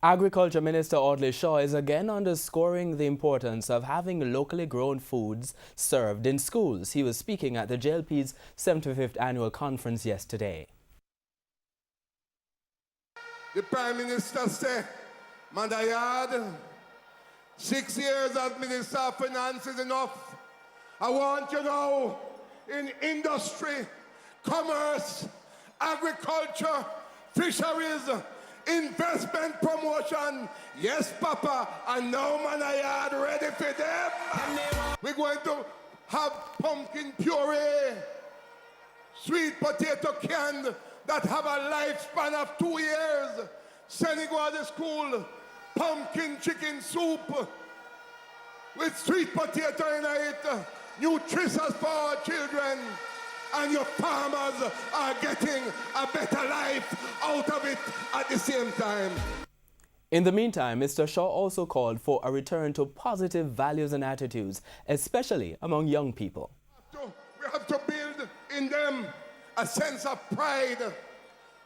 Agriculture Minister Audley Shaw is again underscoring the importance of having locally grown foods served in schools. He was speaking at the JLP's 75th annual conference yesterday. The Prime Minister said, Mandayad, 6 years as Minister of Finance is enough. I want you now in industry, commerce, agriculture, fisheries, investment promotion. Yes, Papa, and now Manayard ready for them. We're going to have pumpkin puree, sweet potato canned that have a lifespan of 2 years. Sending go to school, pumpkin chicken soup with sweet potato in it, nutritious for our children. And your farmers are getting a better life out of it at the same time. In the meantime, Mr. Shaw also called for a return to positive values and attitudes, especially among young people. We have to build in them a sense of pride.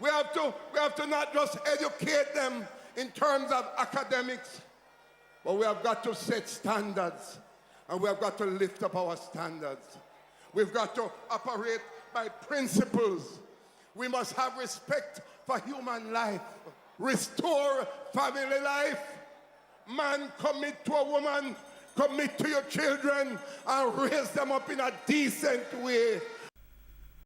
We have to not just educate them in terms of academics, but we have got to set standards, and we have got to lift up our standards. We've got to operate by principles. We must have respect for human life. Restore family life. Man, commit to a woman, commit to your children, and raise them up in a decent way.